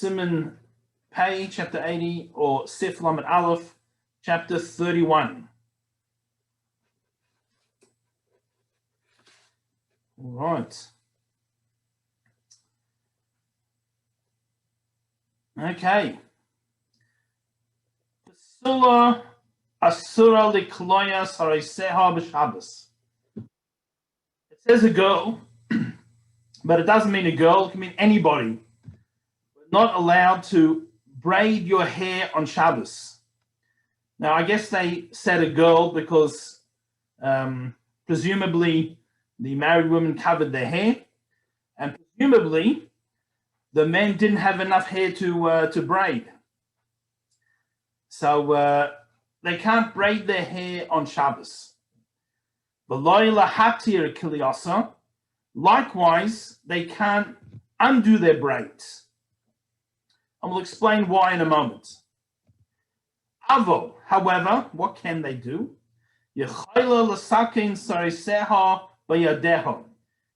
Siman Pei, chapter 80, or Sif Lamed Aleph, chapter 31. All right. Okay. Pesula Asura Likloya Saraiseha b'Shabbos. It says a girl, but it doesn't mean a girl. It can mean anybody. We're not allowed to braid your hair on Shabbos. Now, I guess they said a girl because presumably the married women covered their hair, and presumably the men didn't have enough hair to braid. So they can't braid their hair on Shabbos. Likewise, they can't undo their braids. And we'll explain why in a moment. Avo, however, what can they do?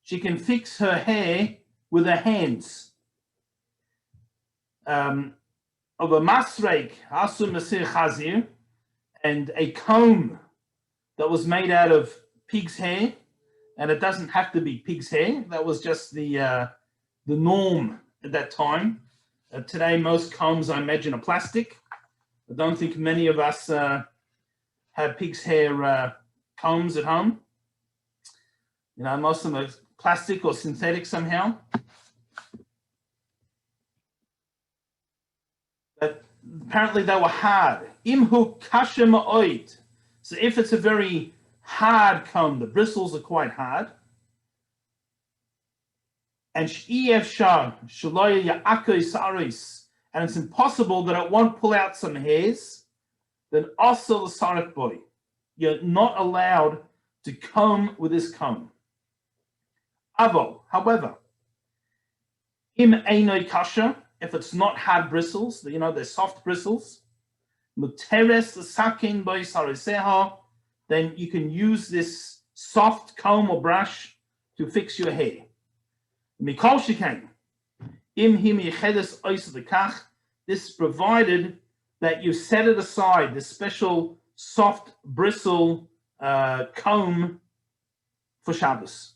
She can fix her hair with her hands. Of a masrek, asu masir chazir, and a comb that was made out of pig's hair, and it doesn't have to be pig's hair. That was just the norm at that time. Today, most combs, I imagine, are plastic. I don't think many of us have pig's hair combs at home. You know, most of them are plastic or synthetic somehow. But apparently they were hard. Imhu kasha ma'oid. So if it's a very hard comb, the bristles are quite hard. And and it's impossible that it won't pull out some hairs, then also the sarek boy. You're not allowed to comb with this comb. Avo, however, im einoi kasha, if it's not hard bristles, you know, they're soft bristles, muteres the sakin boy sariseha, then you can use this soft comb or brush to fix your hair. Mikol shekain, im him yechedes ois lekach. This is provided that you set it aside, this special soft bristle comb for Shabbos.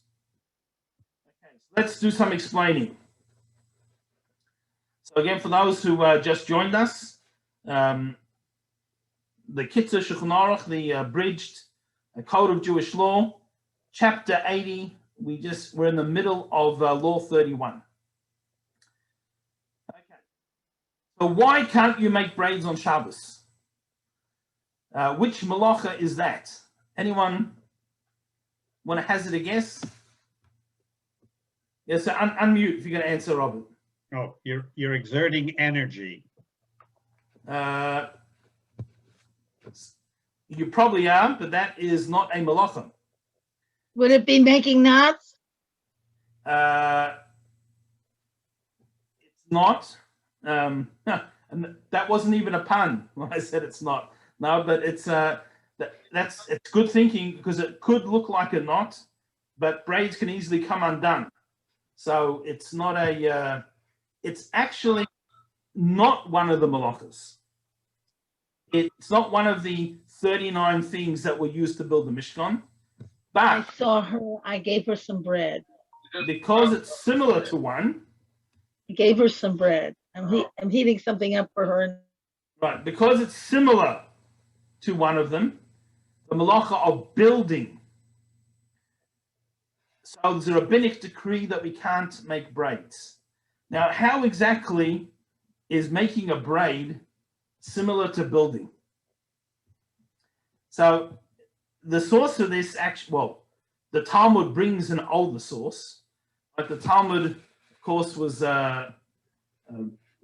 Okay, so let's do some explaining. So again, for those who just joined us, the Kitzur Shulchan Aruch, the abridged Code of Jewish Law, chapter 80. We're in the middle of Law 31. Okay. So why can't you make braids on Shabbos? Which malacha is that? Anyone want to hazard a guess? Yes, so unmute if you're going to answer, Robert. Oh, you're exerting energy. You probably are, but that is not a malacha. Would it be making knots? It's not. And that wasn't even a pun when I said it's not. No, but it's it's good thinking because it could look like a knot, but braids can easily come undone. So it's not a. It's actually not one of the malachas. It's not one of the 39 things that were used to build the Mishkan. But I saw her. I gave her some bread. Because it's similar to one. I gave her some bread. I'm heating something up for her. Right, because it's similar to one of them, the malacha of building. So there's a rabbinic decree that we can't make braids. Now, how exactly is making a braid similar to building? So the source of this the Talmud brings an older source. But the Talmud, of course, was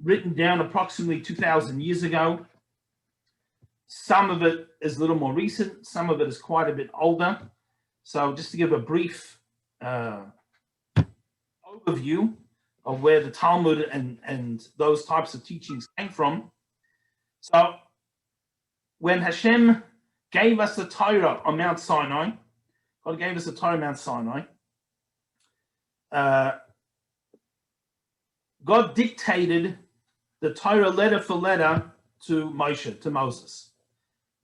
written down approximately 2,000 years ago. Some of it is a little more recent. Some of it is quite a bit older. So just to give a brief overview of where the Talmud and those types of teachings came from. So when Hashem gave us the Torah on Mount Sinai, God gave us the Torah on Mount Sinai, God dictated the Torah letter for letter to Moshe, to Moses,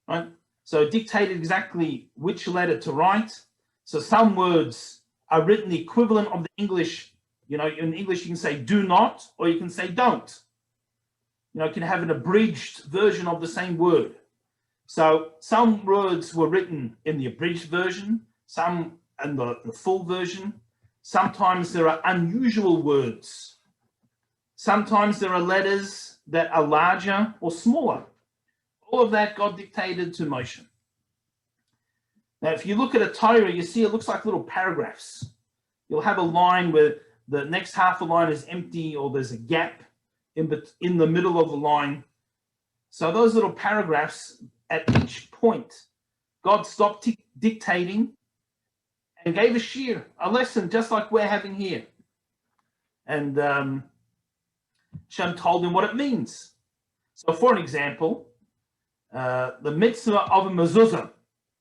right? So it dictated exactly which letter to write. So some words are written the equivalent of the English. In English, you can say do not, or you can say don't. You can have an abridged version of the same word. So some words were written in the abridged version, some in the full version. Sometimes there are unusual words. Sometimes there are letters that are larger or smaller. All of that God dictated to Moshe. Now, if you look at a Torah, you see it looks like little paragraphs. You'll have a line where the next half of the line is empty, or there's a gap in the middle of the line. So those little paragraphs, at each point, God stopped dictating and gave a shiur, a lesson, just like we're having here. And Shem told him what it means. So for an example, the mitzvah of a mezuzah,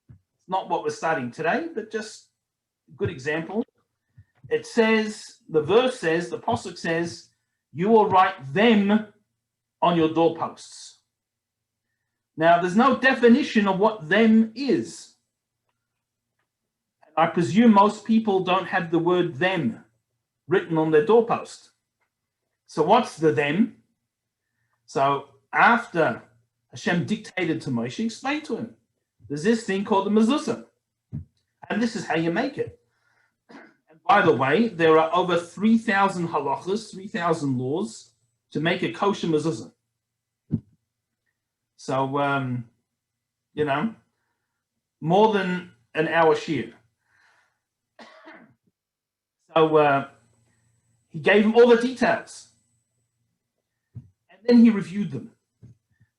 it's not what we're studying today, but just a good example. It says, the verse says, the pasuk says, you will write them on your doorposts. Now, there's no definition of what them is. I presume most people don't have the word them written on their doorpost. So what's the them? So after Hashem dictated to Moshe, explained to him, there's this thing called the mezuzah, and this is how you make it. And by the way, there are over 3,000 halachas, 3,000 laws to make a kosher mezuzah. So, more than an hour shiur. So he gave him all the details. And then he reviewed them.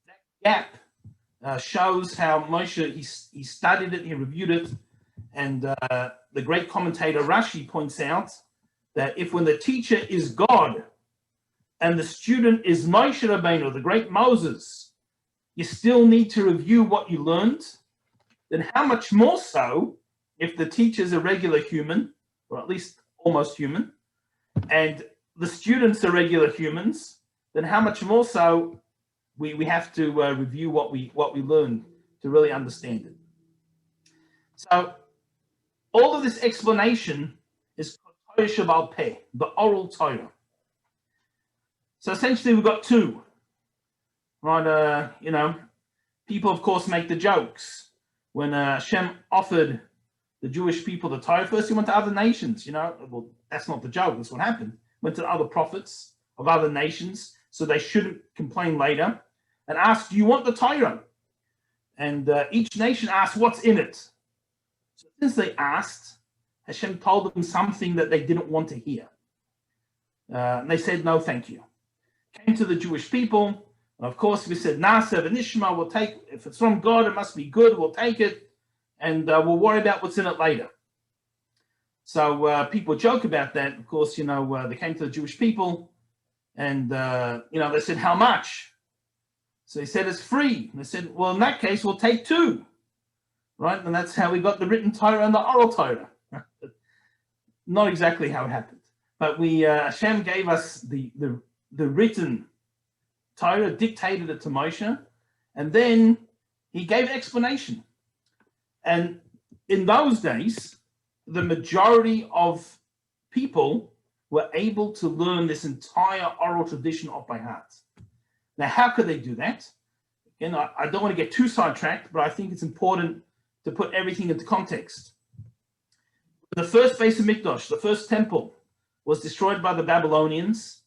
That gap shows how Moshe, he studied it, he reviewed it. And the great commentator Rashi points out that if when the teacher is God and the student is Moshe Rabbeinu, the great Moses, you still need to review what you learned, then how much more so if the teacher is a regular human, or at least almost human, and the students are regular humans, then how much more so we have to review what we learned to really understand it. So all of this explanation is Torah Sheba'al Peh, the oral Torah. So essentially we've got two. Right, people, of course, make the jokes. When Hashem offered the Jewish people the Torah, first he went to other nations, Well, that's not the joke, that's what happened. Went to other prophets of other nations, so they shouldn't complain later, and asked, do you want the Torah? And each nation asked, what's in it? So since they asked, Hashem told them something that they didn't want to hear. And they said, no, thank you. Came to the Jewish people. Of course, we said, Nasa v'nishma, we'll take, if it's from God, it must be good, we'll take it, and we'll worry about what's in it later. So people joke about that. Of course, they came to the Jewish people, and, they said, how much? So he said, it's free. And they said, well, in that case, we'll take two, right? And that's how we got the written Torah and the oral Torah. Not exactly how it happened. But Hashem gave us the written Torah, dictated it to Moshe, and then he gave explanation. And in those days, the majority of people were able to learn this entire oral tradition off by heart. Now, how could they do that? Again, I don't want to get too sidetracked, but I think it's important to put everything into context. The first Beis HaMikdash, the first temple, was destroyed by the Babylonians.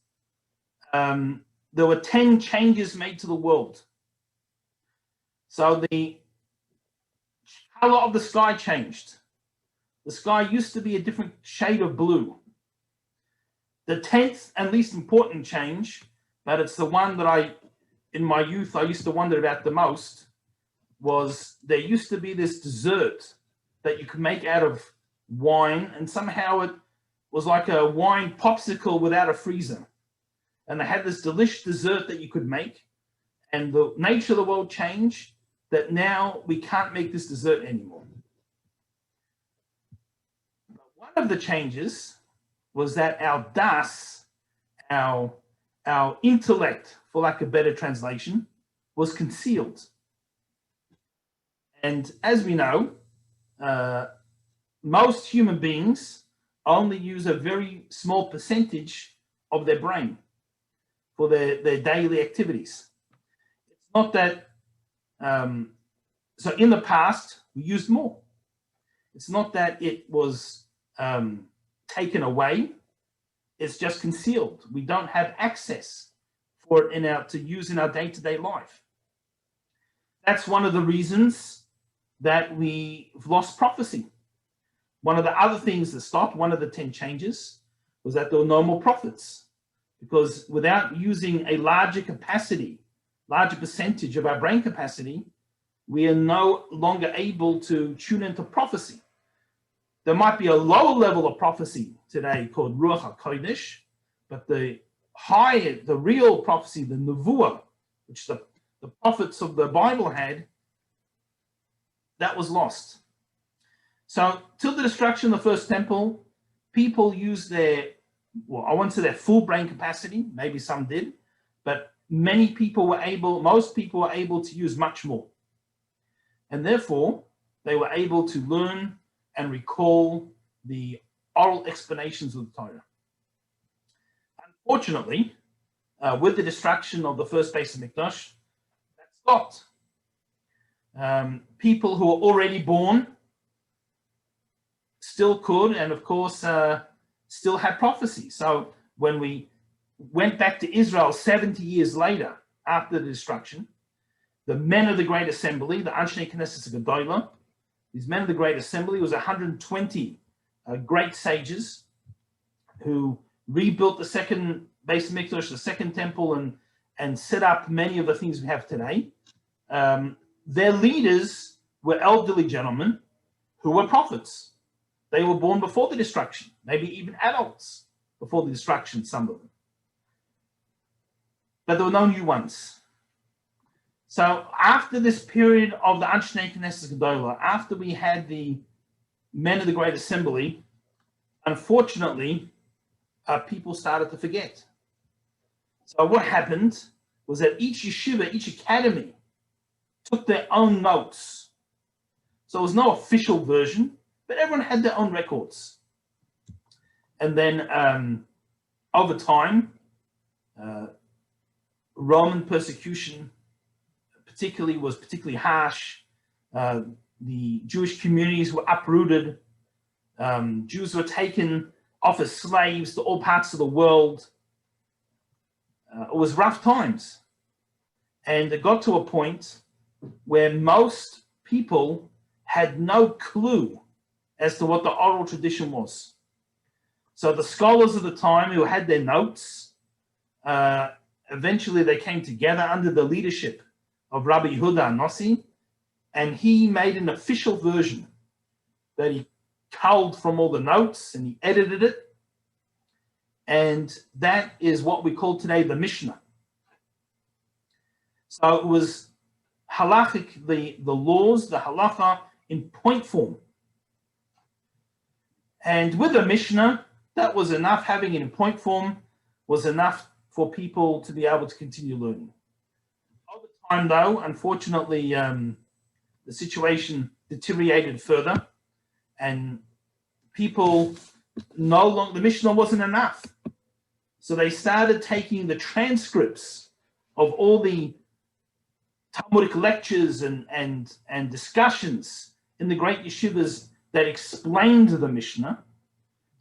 There were 10 changes made to the world. So the color of the sky changed. The sky used to be a different shade of blue. The 10th and least important change, but it's the one that in my youth, I used to wonder about the most, was there used to be this dessert that you could make out of wine, and somehow it was like a wine popsicle without a freezer. And they had this delicious dessert that you could make, and the nature of the world changed, that now we can't make this dessert anymore. But one of the changes was that our das, our our intellect, for lack of better translation, was concealed. And as we know, most human beings only use a very small percentage of their brain for their daily activities. It's not that, so in the past, we used more. It's not that it was taken away, it's just concealed. We don't have access for it to use in our day-to-day life. That's one of the reasons that we've lost prophecy. One of the other things that stopped, one of the 10 changes, was that there were no more prophets. Because without using a larger capacity, larger percentage of our brain capacity, we are no longer able to tune into prophecy. There might be a lower level of prophecy today called Ruach HaKodesh, but the real prophecy, the Nevuah, which the prophets of the Bible had, that was lost. So till the destruction of the first temple, people used I won't say their full brain capacity, maybe some did, but most people were able to use much more. And therefore, they were able to learn and recall the oral explanations of the Torah. Unfortunately, with the destruction of the first Beis Hamikdash, that stopped. People who were already born still could, and of course, still had prophecy. So when we went back to Israel 70 years later, after the destruction, the men of the Great Assembly, the Anshnei Knesset Gedolah, these men of the Great Assembly, was 120 great sages who rebuilt the second Beis Hamikdash, the second temple, and set up many of the things we have today. Their leaders were elderly gentlemen who were prophets. They were born before the destruction, maybe even adults before the destruction, some of them. But there were no new ones. So after this period of the Anshnei Knesset Gedolah, after we had the men of the Great Assembly, unfortunately, people started to forget. So what happened was that each yeshiva, each academy, took their own notes. So there was no official version, but everyone had their own records. And then over time, Roman persecution was particularly harsh. The Jewish communities were uprooted. Jews were taken off as slaves to all parts of the world. It was rough times. And it got to a point where most people had no clue as to what the oral tradition was. So the scholars of the time who had their notes, eventually they came together under the leadership of Rabbi Yehuda Anossi, and he made an official version that he culled from all the notes and he edited it. And that is what we call today the Mishnah. So it was halachic, the laws, the halacha in point form. And with the Mishnah, that was enough. Having it in point form was enough for people to be able to continue learning. Over time, though, unfortunately, the situation deteriorated further, and people the Mishnah wasn't enough. So they started taking the transcripts of all the Talmudic lectures and discussions in the great yeshivas that explained the Mishnah,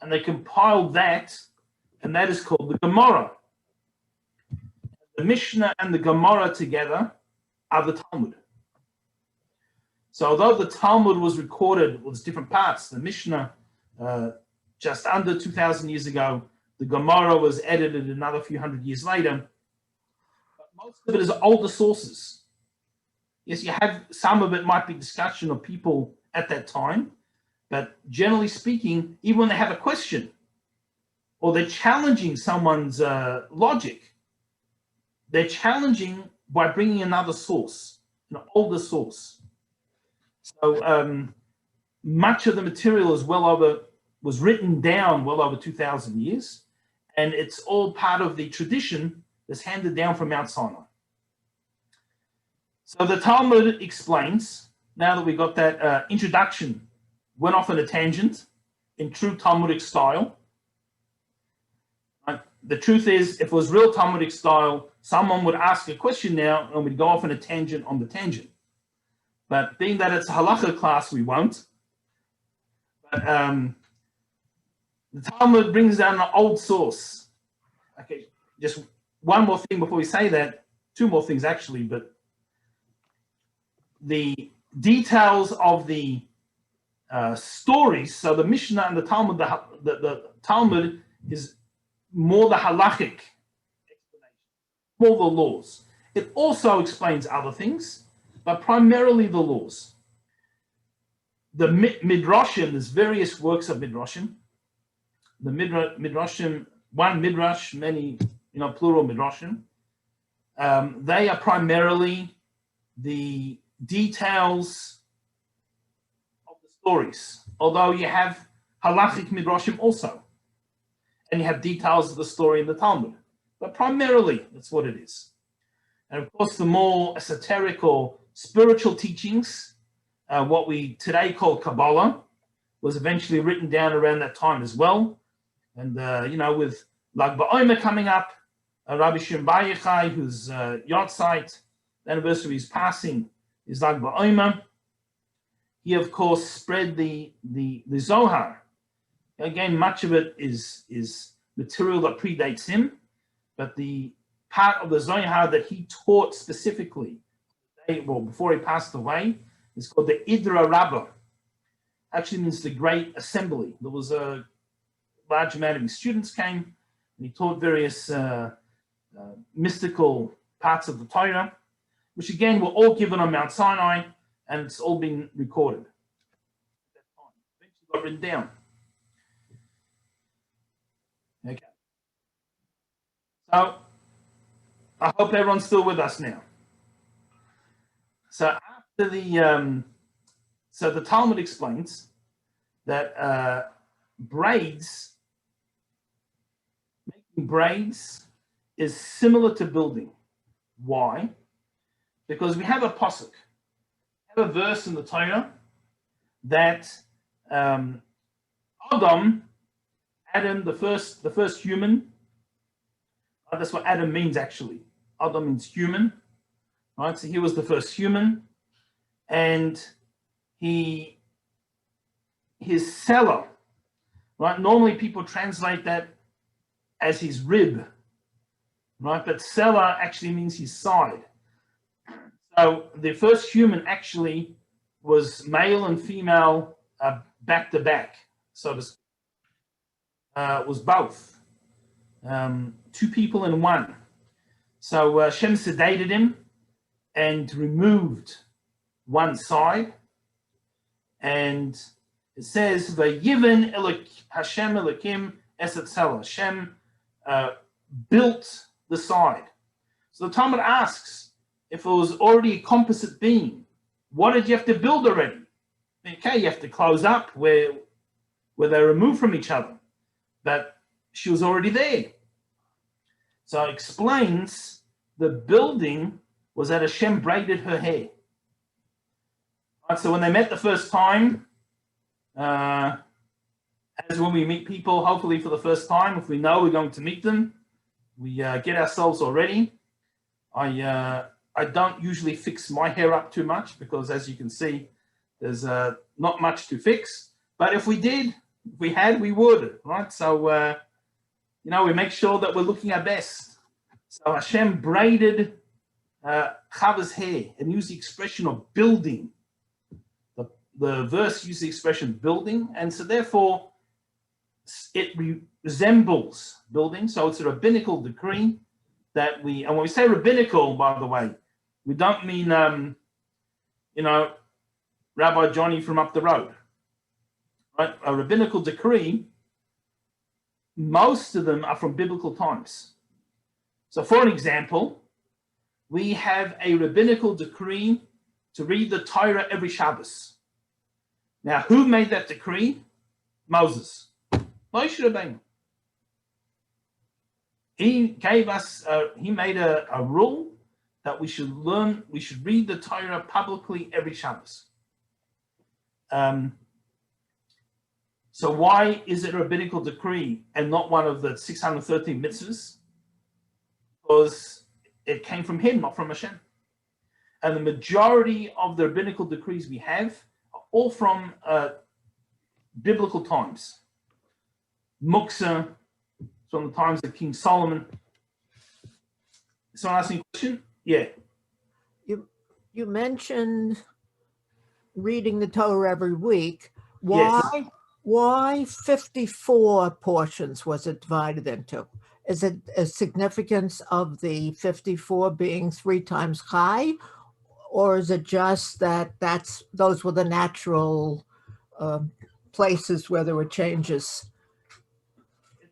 and they compiled that, and that is called the Gemara. The Mishnah and the Gemara together are the Talmud. So although the Talmud was recorded with different parts, the Mishnah just under 2,000 years ago, the Gemara was edited another few hundred years later, but most of it is older sources. Yes, you have some of it might be discussion of people at that time, but generally speaking, even when they have a question or they're challenging someone's logic, they're challenging by bringing another source, an older source. So much of the material was written down well over 2,000 years, and it's all part of the tradition that's handed down from Mount Sinai. So the Talmud explains, now that we got that introduction, went off on a tangent in true Talmudic style. The truth is, if it was real Talmudic style, someone would ask a question now and we'd go off on a tangent on the tangent. But being that it's a halacha class, we won't. But the Talmud brings down an old source. Okay, just one more thing before we say that, two more things actually, but the details of the stories, so the Mishnah and the Talmud, the Talmud is more the halachic explanation, more the laws. It also explains other things, but primarily the laws. The Midrashim, there's various works of Midrashim. The Midrashim, one Midrash, many, plural Midrashim. They are primarily the details of the stories, although you have halachic Midrashim also. And you have details of the story in the Talmud. But primarily, that's what it is. And of course, the more esoteric or spiritual teachings, what we today call Kabbalah, was eventually written down around that time as well. And, with Lag BaOmer coming up, Rabbi Shimon Bar Yochai, whose Yortzeit, the anniversary of his passing, is Lag BaOmer. He, of course, spread the Zohar. Again, much of it is material that predates him, but the part of the Zohar that he taught specifically, before he passed away, is called the Idra Rabbah. Actually means the Great Assembly. There was a large amount of his students came, and he taught various mystical parts of the Torah, which again were all given on Mount Sinai, and it's all been recorded at that time. Eventually got written down. Okay. So I hope everyone's still with us now. So after the Talmud explains that making braids is similar to building. Why? Because we have a pasuk, we have a verse in the Torah that Adam, the first human, that's what Adam means actually. Adam means human, right? So he was the first human, and his cellar, right? Normally people translate that as his rib, right? But cellar actually means his side. So the first human actually was male and female back to back, so to speak. Was both. Two people in one. So Hashem sedated him and removed one side. And it says, Vayiven Hashem Elokim Eset Tzela. Hashem built the side. So the Talmud asks, if it was already a composite being, what did you have to build already? Okay, you have to close up where they're removed from each other. But she was already there. So it explains the building was that Hashem braided her hair. Right, so when they met the first time, as when we meet people, hopefully for the first time, if we know we're going to meet them, we get ourselves all ready. I don't usually fix my hair up too much because, as you can see, there's not much to fix. But if we did, we would, right? So, we make sure that we're looking our best. So Hashem braided Chava's hair and used the expression of building. The verse used the expression building, and so therefore it resembles building. So it's a rabbinical decree that and when we say rabbinical, by the way, we don't mean, Rabbi Johnny from up the road. Right? A rabbinical decree, most of them are from biblical times. So for an example, we have a rabbinical decree to read the Torah every Shabbos. Now, who made that decree? Moses. Moshe Rabbeinu. he gave us, he made a rule that we should read the Torah publicly every Shabbos. So why is it a rabbinical decree and not one of the 613 mitzvahs? Because it came from him, not from Hashem. And the majority of the rabbinical decrees we have are all from biblical times. Muksa, from the times of King Solomon. Someone asking a question? Yeah. You mentioned reading the Torah every week. Why? Yes. Why 54 portions was it divided into? Is it a significance of the 54 being 3 times Chai, or is it just that those were the natural places where there were changes?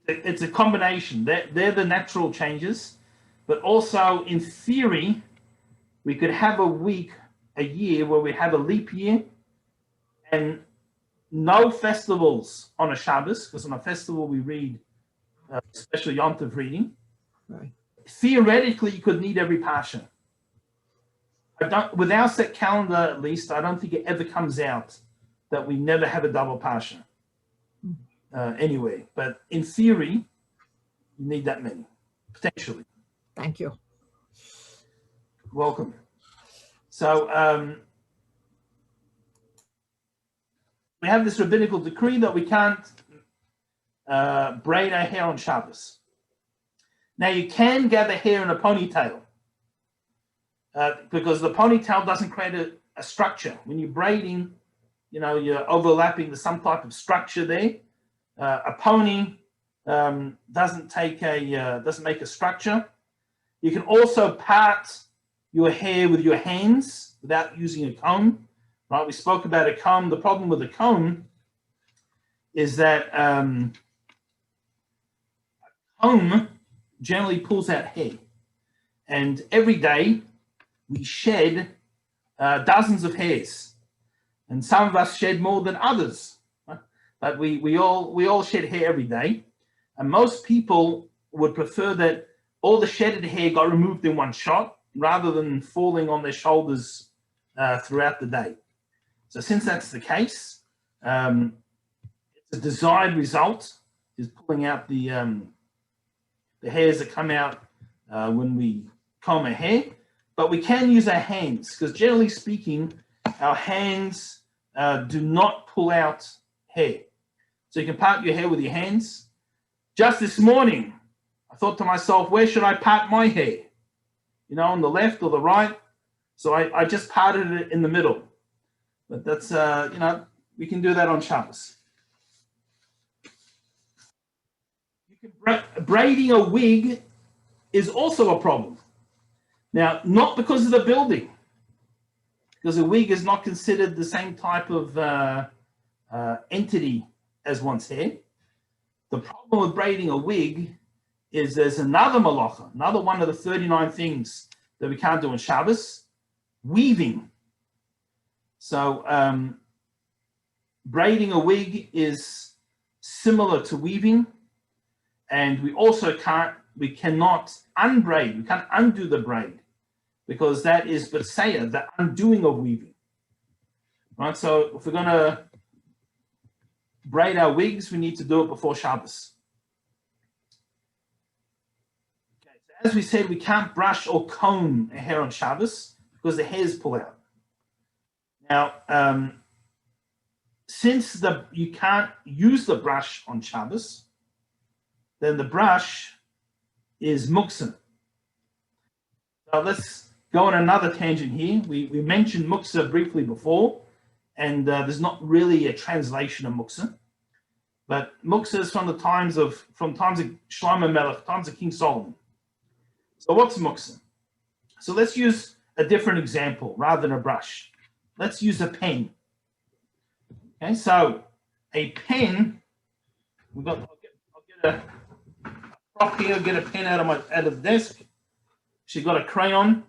It's a combination. They're the natural changes, but also in theory, we could have a year where we have a leap year and no festivals on a Shabbos, because on a festival we read special Yom Tov reading. Right. Theoretically, you could need every Pasha. With our set calendar, at least, I don't think it ever comes out that we never have a double Pasha anyway. But in theory, you need that many, potentially. Thank you. Welcome. So we have this rabbinical decree that we can't braid our hair on Shabbos. Now you can gather hair in a ponytail because the ponytail doesn't create a structure. When you're braiding, you're overlapping some type of structure there. A pony doesn't make a structure. You can also part your hair with your hands without using a comb. Right? We spoke about a comb. The problem with a comb is that a comb generally pulls out hair. And every day we shed dozens of hairs. And some of us shed more than others. Right? But we all shed hair every day. And most people would prefer that all the shedded hair got removed in one shot rather than falling on their shoulders throughout the day. So since that's the case, the desired result is pulling out the hairs that come out when we comb our hair. But we can use our hands because generally speaking, our hands do not pull out hair. So you can part your hair with your hands. Just this morning, I thought to myself, where should I part my hair? On the left or the right? So I just parted it in the middle. But that's, we can do that on Shabbos. Braiding a wig is also a problem. Now, not because of the building, because a wig is not considered the same type of entity as one's hair. The problem with braiding a wig is there's another malacha, another one of the 39 things that we can't do on Shabbos, weaving. So braiding a wig is similar to weaving, and we cannot unbraid, we can't undo the braid, because that is Batseya, the undoing of weaving. Right, so if we're going to braid our wigs, we need to do it before Shabbos. Okay, so as we said, we can't brush or comb a hair on Shabbos because the hairs pull out. Now, since you can't use the brush on Shabbos, then the brush is muksa. So let's go on another tangent here. We mentioned muksa briefly before, and there's not really a translation of muksa, but muksa is from times of Shlomo Melech, times of King Solomon. So what's muksa? So let's use a different example rather than a brush. Let's use a pen. Okay, so a pen. I'll get a prop here. Get a pen out of the desk. She got a crayon.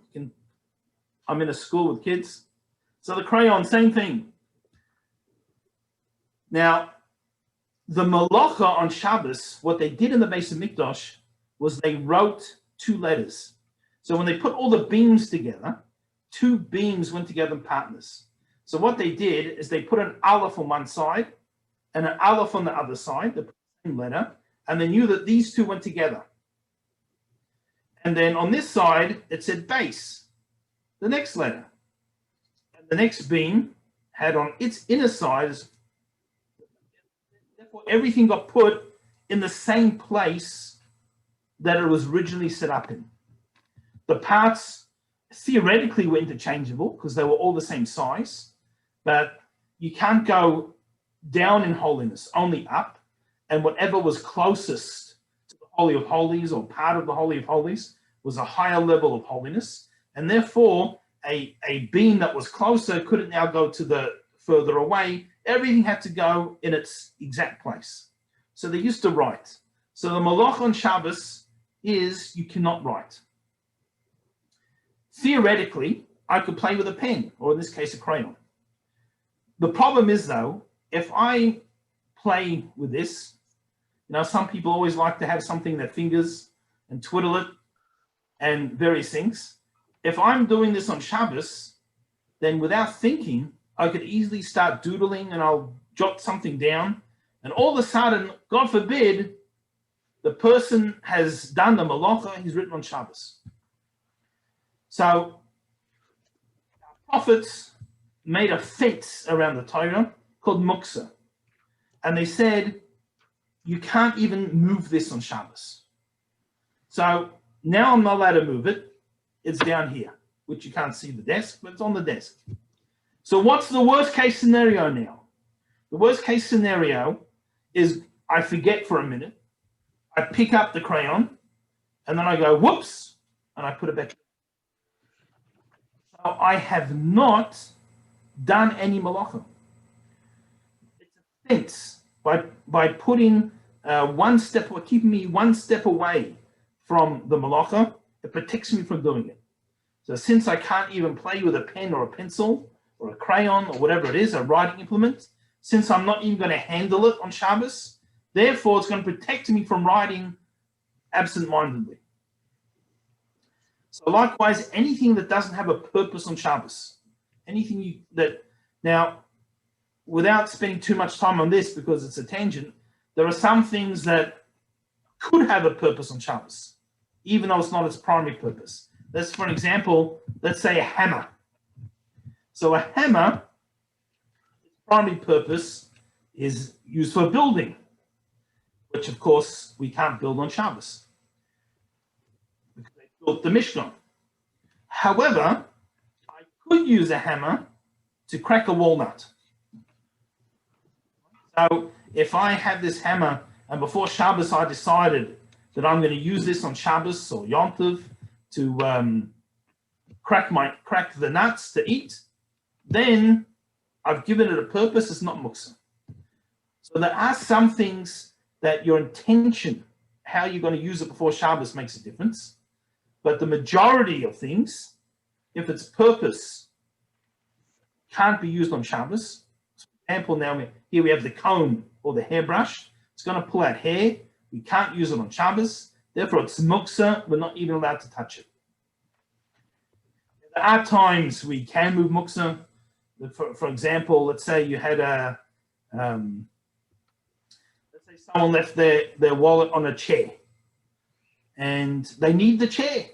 I'm in a school with kids, so the crayon, same thing. Now, the malacha on Shabbos, what they did in the Beis Hamikdash was they wrote 2 letters. So when they put all the beams together, 2 beams went together in partners. So what they did is they put an aleph on one side and an aleph on the other side, the same letter, and they knew that these 2 went together. And then on this side, it said base, the next letter. And the next beam had on its inner side, therefore everything got put in the same place that it was originally set up in. The parts theoretically were interchangeable because they were all the same size, but you can't go down in holiness, only up, and whatever was closest to the Holy of Holies or part of the Holy of Holies was a higher level of holiness, and therefore a beam that was closer couldn't now go to the further away. Everything had to go in its exact place. So they used to write. So the malach on Shabbos is you cannot write. Theoretically, I could play with a pen, or in this case, a crayon. The problem is, though, if I play with this, some people always like to have something that fingers and twiddle it and various things. If I'm doing this on Shabbos, then without thinking, I could easily start doodling and I'll jot something down. And all of a sudden, God forbid, the person has done the malacha, he's written on Shabbos. So our prophets made a fence around the Torah called muksa. And they said, you can't even move this on Shabbos. So now I'm not allowed to move it. It's down here, which you can't see the desk, but it's on the desk. So what's the worst case scenario now? The worst case scenario is I forget for a minute, I pick up the crayon, and then I go, whoops, and I put it back. So I have not done any malacha. It's a fence by putting one step, or keeping me one step away from the malacha. It protects me from doing it. So since I can't even play with a pen or a pencil or a crayon or whatever it is, a writing implement, since I'm not even going to handle it on Shabbos, therefore it's going to protect me from writing absent-mindedly. So likewise, anything that doesn't have a purpose on Shabbos, now, without spending too much time on this because it's a tangent, there are some things that could have a purpose on Shabbos, even though it's not its primary purpose. Let's, for an example, let's say a hammer. So a hammer, its primary purpose is used for building, which of course we can't build on Shabbos because they built the Mishkan. However, I could use a hammer to crack a walnut. So if I have this hammer and before Shabbos I decided that I'm going to use this on Shabbos or Yom Tov to crack the nuts to eat, then I've given it a purpose. It's not muksa. So there are some things that your intention, how you're going to use it before Shabbos, makes a difference. But the majority of things, if its purpose can't be used on Shabbos, for example, now here we have the comb or the hairbrush. It's going to pull out hair. We can't use it on Shabbos. Therefore, it's muksa. We're not even allowed to touch it. There are times we can move muksa. For example, let's say you had let's say someone left their wallet on a chair and they need the chair.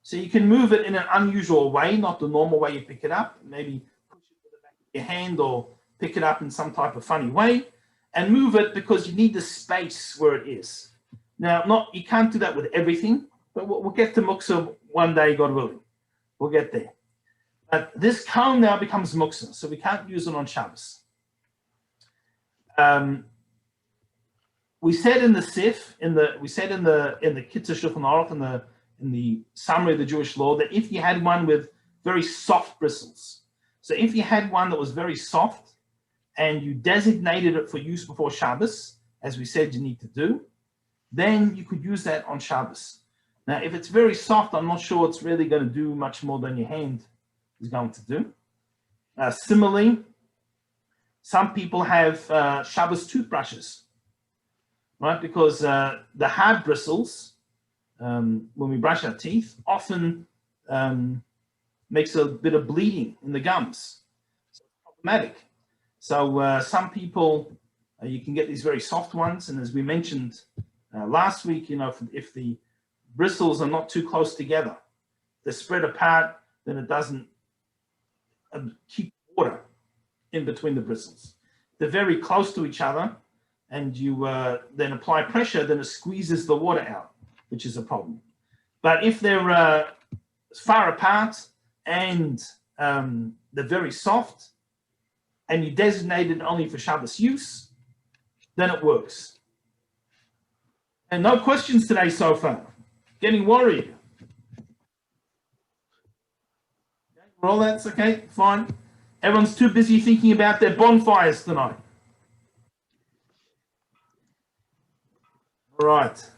So you can move it in an unusual way, not the normal way you pick it up. Maybe push it with the back of your hand or pick it up in some type of funny way and move it because you need the space where it is. Now, you can't do that with everything, but we'll get to muksa one day, God willing. We'll get there. But this comb now becomes muksa, so we can't use it on Shabbos. We said in the Sif, we said in the Kitzur Shulchan Aruch, in the summary of the Jewish law, that if you had one with very soft bristles, so if you had one that was very soft and you designated it for use before Shabbos, as we said you need to do, then you could use that on Shabbos. Now, if it's very soft, I'm not sure it's really going to do much more than your hand is going to do. Similarly, some people have Shabbos toothbrushes. right? Because the hard bristles, when we brush our teeth, often makes a bit of bleeding in the gums. So it's problematic. So some people, you can get these very soft ones, and as we mentioned last week, if the bristles are not too close together, they're spread apart, then it doesn't keep water in between the bristles. They're very close to each other, and you then apply pressure, then it squeezes the water out, which is a problem. But if they're far apart and they're very soft, and you designate it only for Shabbos use, then it works. And no questions today so far. Getting worried. Well, that's okay, fine. Everyone's too busy thinking about their bonfires tonight. All right.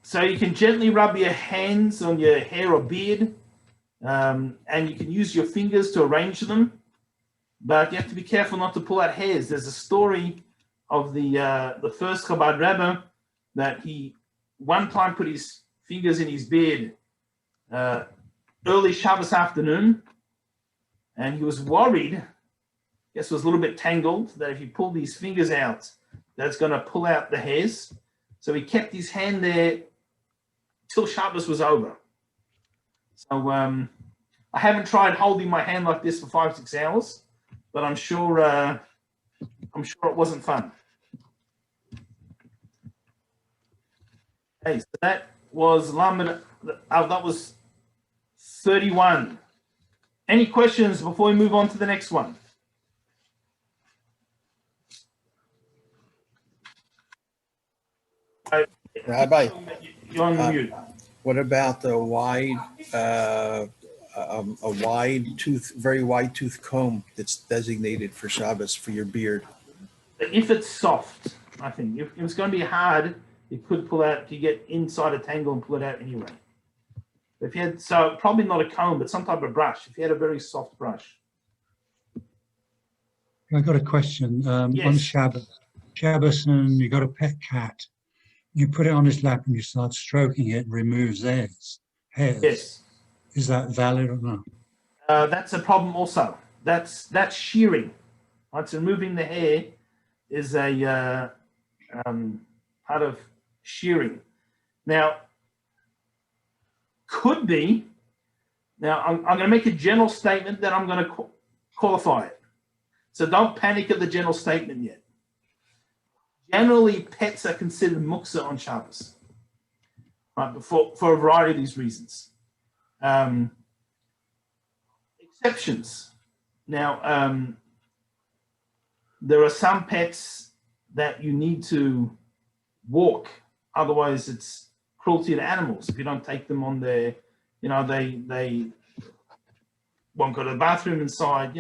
So you can gently rub your hands on your hair or beard, and you can use your fingers to arrange them, but you have to be careful not to pull out hairs. There's a story of the first Chabad Rebbe that he one time put his fingers in his beard early Shabbos afternoon, and he was worried, I guess it was a little bit tangled, that if he pulled these fingers out, that's going to pull out the hairs. So he kept his hand there till Shabbos was over. So I haven't tried holding my hand like this for 5-6 hours, but I'm sure it wasn't fun. Okay, so that was Lamed. That was 31. Any questions before we move on to the next one? Rabbi, You're on mute. what about a wide tooth, very wide tooth comb that's designated for Shabbos for your beard? If it's soft, I think. If it's going to be hard, you could pull out, you get inside a tangle and pull it out anyway. If you had, so probably not a comb, but some type of brush. If you had a very soft brush. I got a question. Yes. On Shabbos, and you got a pet cat. You put it on his lap and you start stroking it, and removes hairs. Yes. Is that valid or not? That's a problem also. That's shearing. Right? So removing the hair is a part of shearing. Now, could be. Now, I'm going to make a general statement, then I'm going to qualify it. So don't panic at the general statement yet. Generally, pets are considered muksa on Shabbos, right, for a variety of these reasons. Exceptions. Now, there are some pets that you need to walk, otherwise it's cruelty to animals. If you don't take them on their, they won't go to the bathroom inside.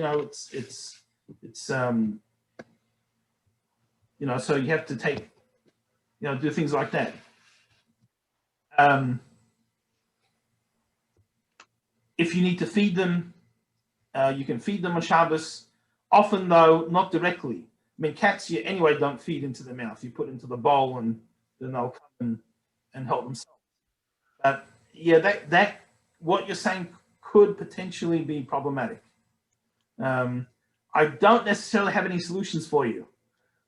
So you have to take, do things like that. If you need to feed them, you can feed them on Shabbos. Often, though, not directly. I mean, cats, you anyway don't feed into the mouth. You put into the bowl, and then they'll come and help themselves. But yeah, that what you're saying could potentially be problematic. I don't necessarily have any solutions for you,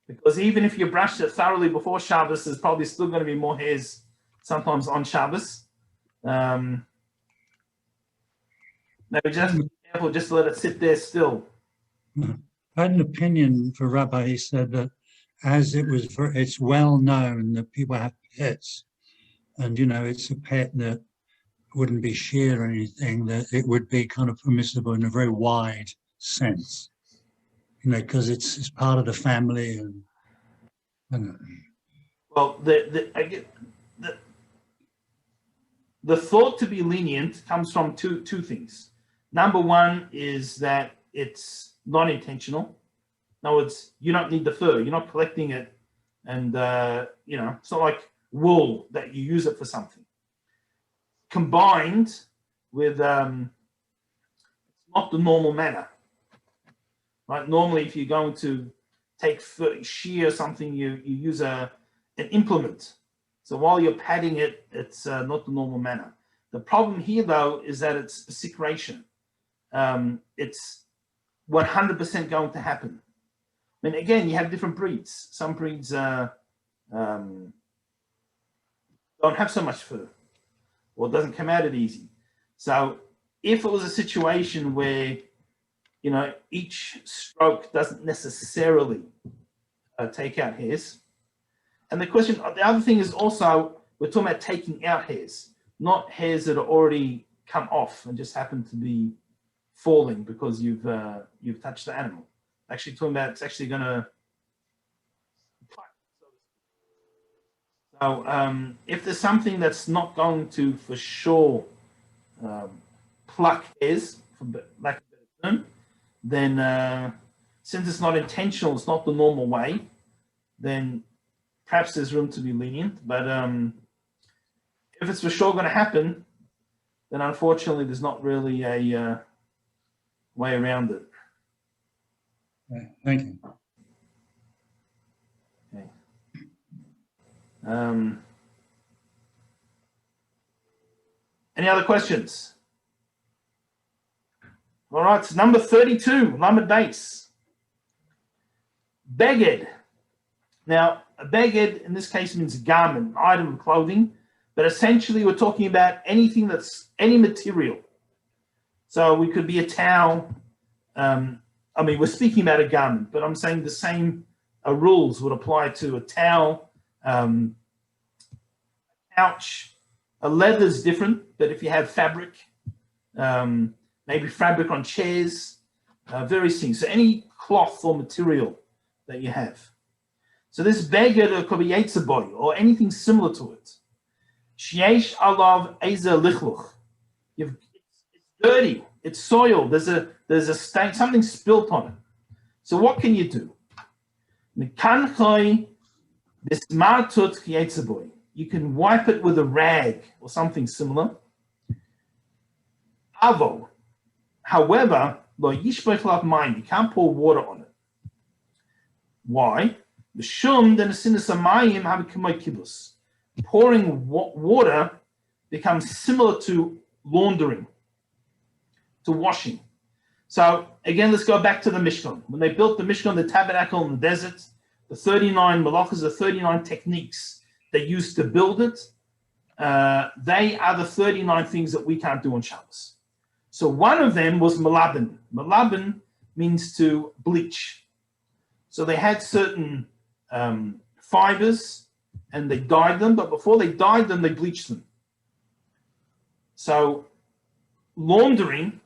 because even if you brushed it thoroughly before Shabbos, there's probably still going to be more hairs sometimes on Shabbos. Maybe just be careful, just to let it sit there still. I had an opinion for Rabbi. He said that as it's well known that people have pets, and it's a pet that wouldn't be sheared or anything, that it would be kind of permissible in a very wide sense, because it's part of the family. And well, the thought to be lenient comes from two things. Number one is that it's not intentional. In other words, you don't need the fur. You're not collecting it, and it's not like wool that you use it for something. Combined with it's not the normal manner, right? Normally, if you're going to take shear something, you use an implement. So while you're patting it, it's not the normal manner. The problem here, though, is that it's secretion. It's 100% going to happen. I mean, again, you have different breeds. Some breeds don't have so much fur, or it doesn't come out as easy. So if it was a situation where, you know, each stroke doesn't necessarily take out hairs. And the question, the other thing is also, we're talking about taking out hairs, not hairs that are already come off and just happen to be falling because you've touched the animal. Actually talking about it's actually going to. So if there's something that's not going to for sure pluck hairs, for lack of a better term, then since it's not intentional, it's not the normal way, then perhaps there's room to be lenient. But if it's for sure going to happen, then unfortunately there's not really a way around it. Okay, thank you. Okay. Any other questions? All right, so number 32, Lamed Base. Beged. Now, a beged in this case means a garment, an item of clothing, but essentially we're talking about anything that's any material. So we could be a towel. I mean, we're speaking about a garment, but I'm saying the same rules would apply to a towel, couch. A leather is different, but if you have fabric, maybe fabric on chairs, various things. So any cloth or material that you have. So this beged could be yetzaboy or anything similar to it. Sheyesh alav ezer lichluch. It's dirty. It's soiled. There's a stain. Something spilt on it. So what can you do? You can wipe it with a rag or something similar. Avo. However, lo yishbech lav mayim. You can't pour water on it. Why? Pouring water becomes similar to laundering, to washing. So again, let's go back to the Mishkan. When they built the Mishkan, the tabernacle in the desert, the 39 malachas, the 39 techniques they used to build it, they are the 39 things that we can't do on Shabbos. So one of them was malabin. Malabin means to bleach. So they had certain fibers and they dyed them, but before they dyed them, they bleached them. So laundering,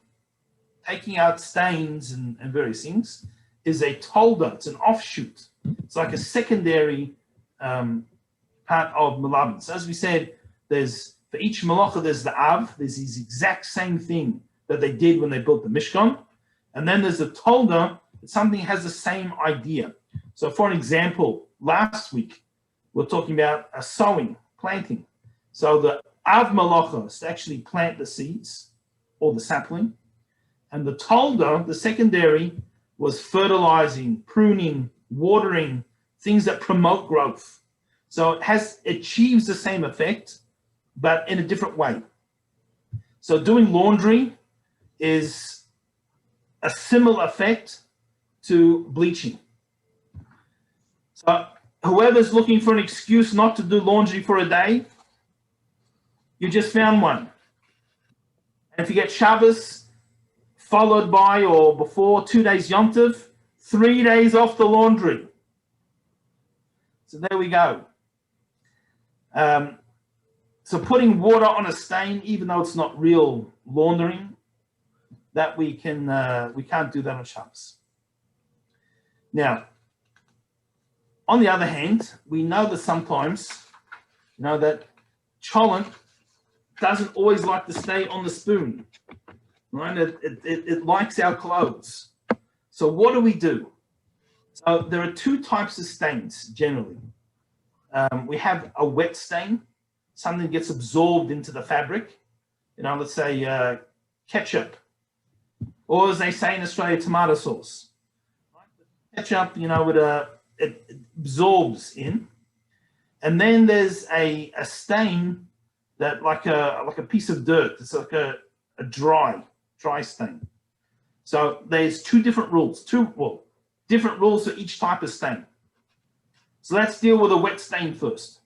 taking out stains and various things, is a tolda. It's an offshoot. It's like a secondary part of malabin. So as we said, there's for each malacha, there's the av. There's this exact same thing that they did when they built the Mishkan. And then there's the tolda, that something has the same idea. So for an example, last week, we're talking about sowing, planting. So the av malacha is to actually plant the seeds or the sapling. And the tolda, the secondary, was fertilizing, pruning, watering, things that promote growth. So it achieves the same effect, but in a different way. So doing laundry is a similar effect to bleaching. So whoever's looking for an excuse not to do laundry for a day, you just found one. And if you get Shabbos followed by or before 2 days Yom Tov, 3 days off the laundry. So there we go. So putting water on a stain, even though it's not real laundering, that we can't do that on Shabbos. Now, on the other hand, we know that sometimes, that cholent doesn't always like to stay on the spoon, right? It likes our clothes. So what do? So there are two types of stains generally. We have a wet stain, something gets absorbed into the fabric. Let's say ketchup, or as they say in Australia, tomato sauce. ketchup, it absorbs in. And then there's a stain that like a piece of dirt. It's like a dry stain. So there's two different rules, different rules for each type of stain. So let's deal with a wet stain first.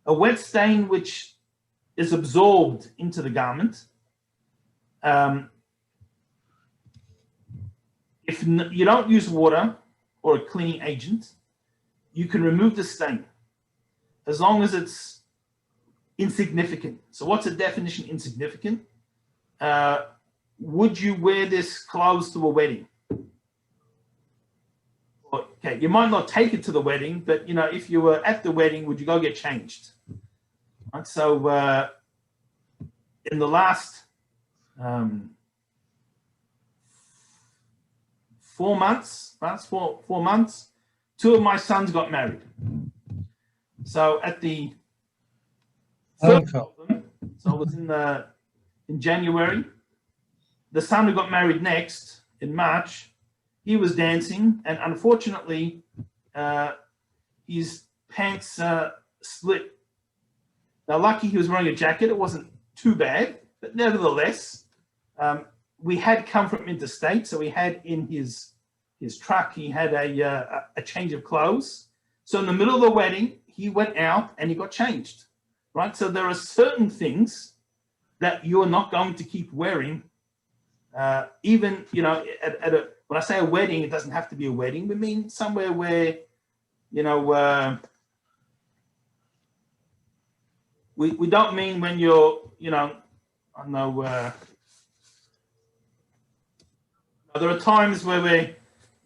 A wet stain which is absorbed into the garment. If you don't use water or a cleaning agent, you can remove the stain as long as it's insignificant. So what's the definition insignificant? Would you wear this clothes to a wedding? Okay, you might not take it to the wedding, but if you were at the wedding, would you go get changed? Right, so in the last 4 months, two of my sons got married. So at the first of them, so it was in January. The son who got married next in March, he was dancing, and unfortunately, his pants split. Now, lucky he was wearing a jacket; it wasn't too bad, but nevertheless, we had come from interstate, so we had in his truck, he had a change of clothes. So in the middle of the wedding, he went out and he got changed, right? So there are certain things that you are not going to keep wearing, even when I say a wedding, it doesn't have to be a wedding. We mean somewhere where we don't mean when you're I know. There are times where we're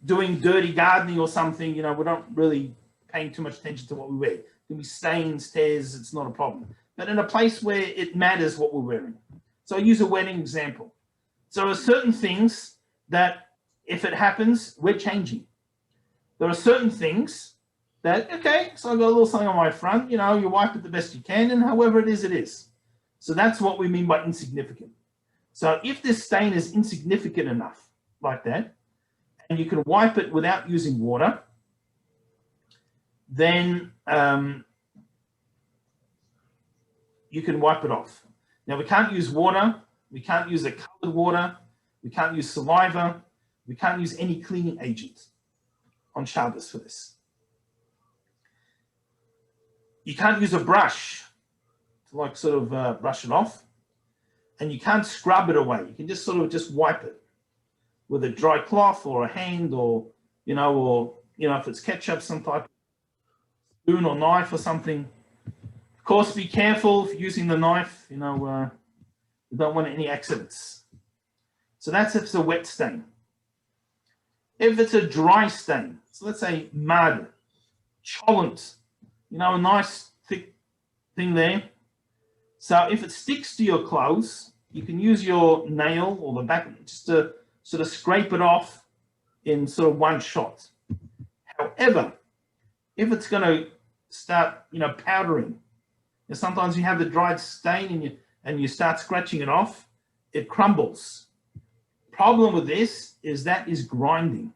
doing dirty gardening or something, we're not really paying too much attention to what we wear. It can be stains, tears, it's not a problem. But in a place where it matters what we're wearing. So I use a wedding example. So there are certain things that if it happens, we're changing. There are certain things that, okay, so I've got a little something on my front, you wipe it the best you can, and however it is, it is. So that's what we mean by insignificant. So if this stain is insignificant enough, like that, and you can wipe it without using water, then you can wipe it off. Now, we can't use water, we can't use a colored water, we can't use saliva, we can't use any cleaning agent on Shabbos for this. You can't use a brush to sort of brush it off, and you can't scrub it away. You can just sort of just wipe it with a dry cloth or a hand, or if it's ketchup, some type of spoon or knife or something. Of course, be careful if you're using the knife. You don't want any accidents. So that's if it's a wet stain. If it's a dry stain, so let's say mud, cholent, a nice thick thing there. So if it sticks to your clothes, you can use your nail or the back just to sort of scrape it off in sort of one shot. However, if it's going to start, powdering, sometimes you have the dried stain and you start scratching it off, it crumbles. Problem with this is that is grinding.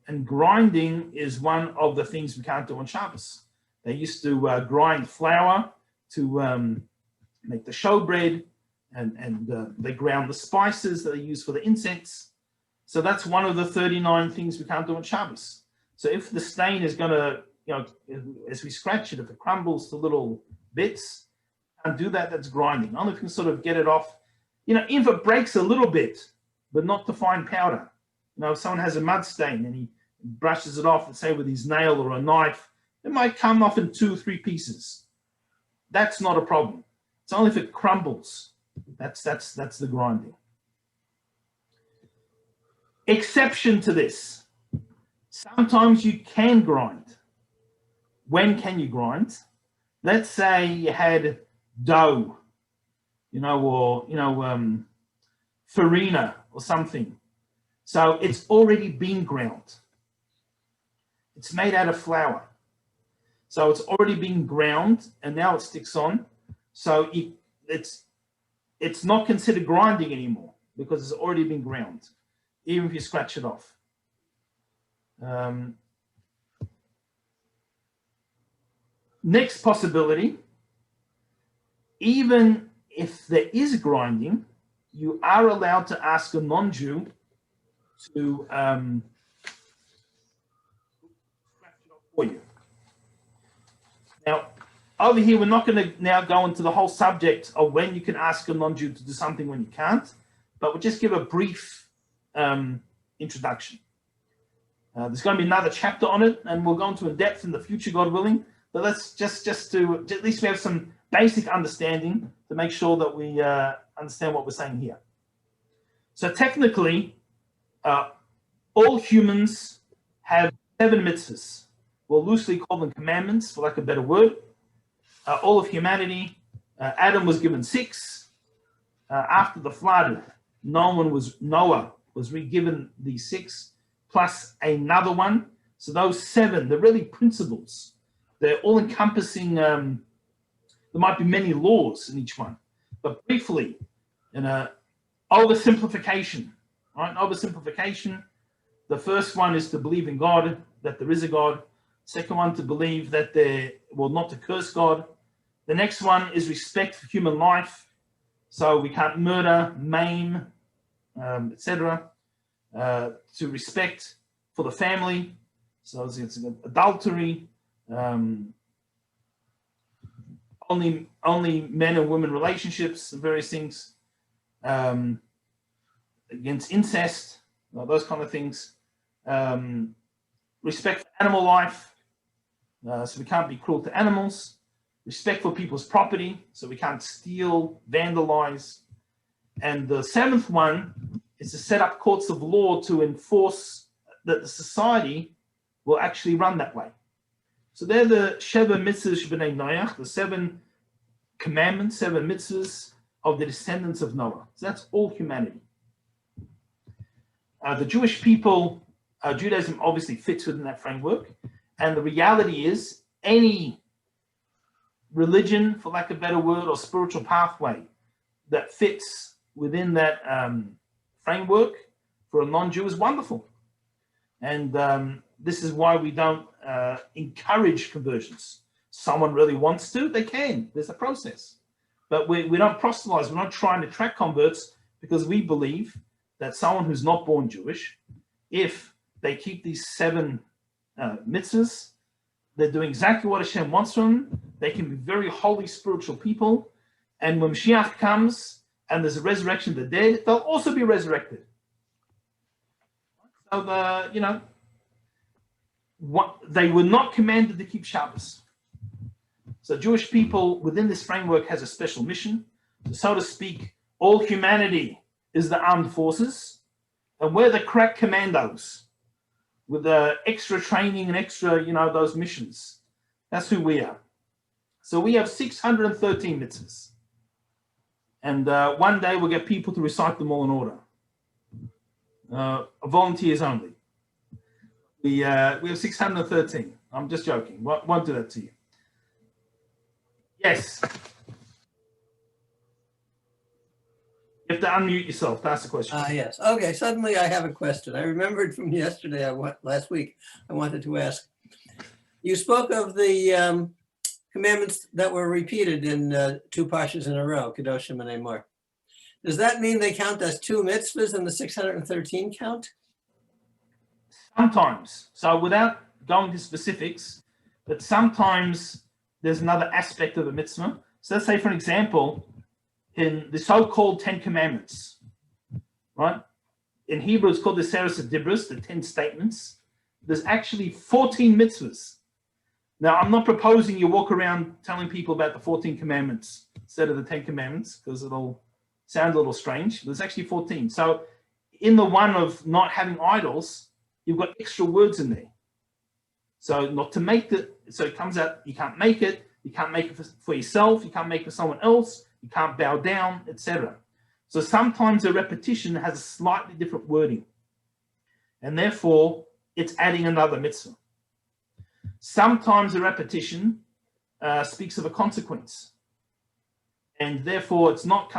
And grinding is one of the things we can't do on Shabbos. They used to grind flour to make the showbread, and they ground the spices that they use for the incense. So that's one of the 39 things we can't do on Shabbos. So if the stain is going to, as we scratch it, if it crumbles to little bits, can't do that, that's grinding. Only if you can sort of get it off, if it breaks a little bit, but not to fine powder. If someone has a mud stain and he brushes it off, let's say with his nail or a knife, it might come off in 2 or 3 pieces. That's not a problem. It's only if it crumbles. That's the grinding. Exception to this. Sometimes you can grind. When can you grind? Let's say you had dough, or farina or something. So it's already been ground. It's made out of flour. So it's already been ground and now it sticks on. So it's not considered grinding anymore because it's already been ground, even if you scratch it off. Next possibility, even if there is grinding, you are allowed to ask a non-Jew to scratch it off for you. Now, over here, we're not going to now go into the whole subject of when you can ask a non-Jew to do something when you can't, but we'll just give a brief introduction. There's going to be another chapter on it, and we'll go into in depth in the future, God willing. But let's just to at least we have some basic understanding to make sure that we understand what we're saying here. So technically, all humans have 7 mitzvahs. We'll loosely call them commandments, for lack of a better word. All of humanity, Adam was given 6. After the flood, Noah was re-given these 6, plus another one. So those 7, they're really principles. They're all encompassing, there might be many laws in each one. But briefly, oversimplification, right? Oversimplification. The first one is to believe in God, that there is a God. Second one, to believe that not to curse God. The next one is respect for human life. So we can't murder, maim, etc. To respect for the family. So it's adultery. Only men and women relationships and various things. Against incest, those kind of things. Respect for animal life. So we can't be cruel to animals. Respect for people's property, so we can't steal, vandalize. And the 7th one is to set up courts of law to enforce that the society will actually run that way. So they're the Sheva Mitzvahs B'nai Noach, the 7 commandments, 7 mitzvahs of the descendants of Noah. So that's all humanity. The Jewish people, Judaism obviously fits within that framework. And the reality is any religion, for lack of a better word, or spiritual pathway that fits within that framework for a non-Jew is wonderful. And this is why we don't encourage conversions. Someone really wants to, they can. There's a process. But we don't proselytize. We're not trying to attract converts because we believe that someone who's not born Jewish, if they keep these 7 mitzvahs, they're doing exactly what Hashem wants from them. They can be very holy spiritual people. And when Mashiach comes and there's a resurrection of the dead, they'll also be resurrected. So they were not commanded to keep Shabbos. So Jewish people within this framework has a special mission. So to speak, all humanity is the armed forces, and we're the crack commandos with the extra training and extra, those missions. That's who we are. So we have 613 mitzvahs. And one day we'll get people to recite them all in order. Volunteers only. We have 613. I'm just joking. Won't do that to you. Yes. You have to unmute yourself to ask the question. Yes. Okay. Suddenly I have a question. I remembered from yesterday, last week, I wanted to ask. You spoke of the commandments that were repeated in 2 parshas in a row, Kedoshim and Iyar. Does that mean they count as 2 mitzvahs in the 613 count? Sometimes. So without going to specifics, but sometimes there's another aspect of a mitzvah. So let's say, for an example, in the so-called 10 commandments, right? In Hebrew, it's called the Seres Dibros, the 10 statements. There's actually 14 mitzvahs. Now, I'm not proposing you walk around telling people about the 14 commandments instead of the 10 commandments, because it'll sound a little strange. There's actually 14. So in the one of not having idols, you've got extra words in there. So not to make it, so it comes out, you can't make it for yourself, you can't make it for someone else, you can't bow down, etc. So sometimes a repetition has a slightly different wording, and therefore it's adding another mitzvah. Sometimes a repetition speaks of a consequence, and therefore it's not,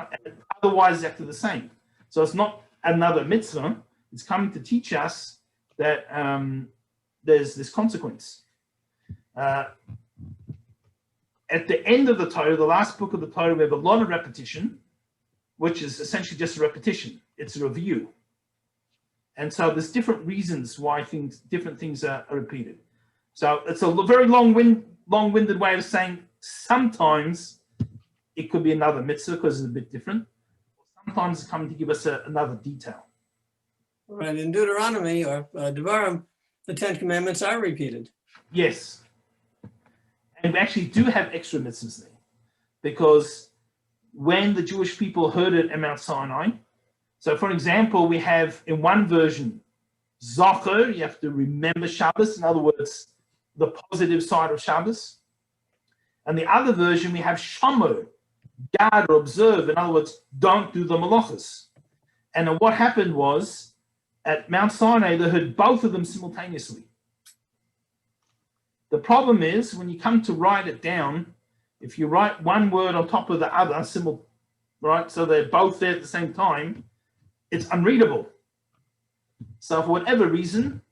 otherwise exactly the same. So it's not another mitzvah, it's coming to teach us that there's this consequence. At the end of the Torah, the last book of the Torah, we have a lot of repetition, which is essentially just a repetition. It's a review. And so there's different reasons why different things are repeated. So it's a very long-winded way of saying sometimes it could be another mitzvah because it's a bit different. Sometimes it's coming to give us another detail. Right, in Deuteronomy or Devarim, the 10 Commandments are repeated. Yes. And we actually do have extra mitzvahs there. Because when the Jewish people heard it at Mount Sinai, so for example, we have in one version, Zocher, you have to remember Shabbos, in other words, the positive side of Shabbos. And the other version, we have Shomer, guard or observe, in other words, don't do the malachas. And then what happened was, at Mount Sinai, they heard both of them simultaneously. The problem is, when you come to write it down, if you write one word on top of the other, right, so they're both there at the same time, it's unreadable. So for whatever reason,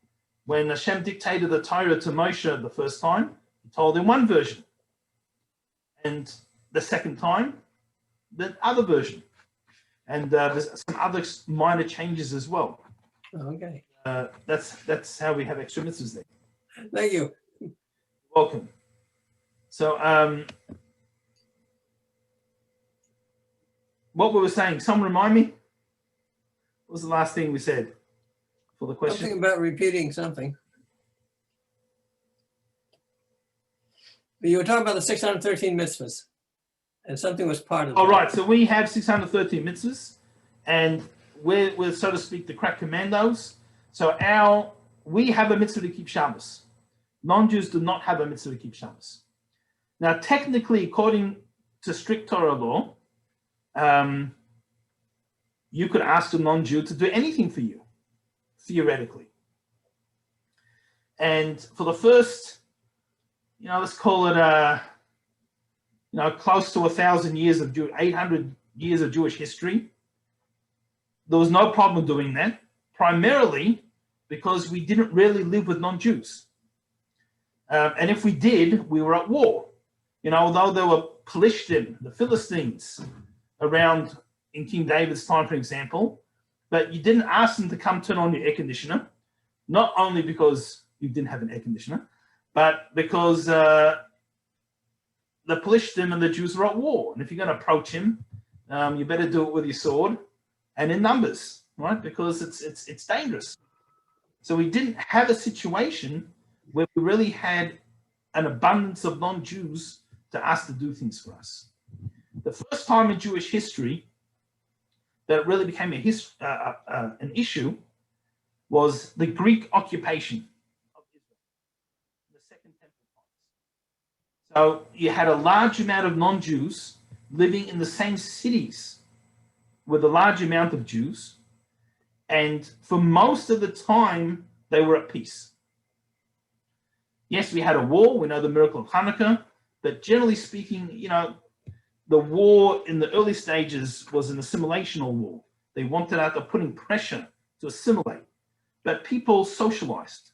when Hashem dictated the Torah to Moshe the first time, he told him one version. And the second time, the other version. And there's some other minor changes as well. Okay. That's how we have extra mitzvahs there. Thank you. Welcome. So what we were saying, someone remind me? What was the last thing we said for the question? Something about repeating something. You were talking about the 613 mitzvahs, and something was part of it. All right, so we have 613 mitzvahs, and we're so to speak, the crack commandos. So we have a mitzvah to keep Shabbos. Non-Jews do not have a mitzvah to keep Shabbos. Now, technically, according to strict Torah law, you could ask a non-Jew to do anything for you, theoretically. And for the first, let's call it, close to 1,000 years of 800 years of Jewish history, there was no problem doing that, primarily because we didn't really live with non-Jews. And if we did, we were at war. Although there were Pelishtim, the Philistines, around in King David's time, for example, but you didn't ask them to come turn on your air conditioner, not only because you didn't have an air conditioner, but because the Pelishtim and the Jews were at war. And if you're going to approach him, you better do it with your sword and in numbers, right? Because it's dangerous. So we didn't have a situation where we really had an abundance of non-Jews to ask to do things for us. The first time in Jewish history that it really became an issue was the Greek occupation of Israel, the Second Temple times. So you had a large amount of non-Jews living in the same cities with a large amount of Jews, and for most of the time, they were at peace. Yes, we had a war. We know the miracle of Hanukkah, but generally speaking, the war in the early stages was an assimilational war. They wanted out, they're putting pressure to assimilate, but people socialized.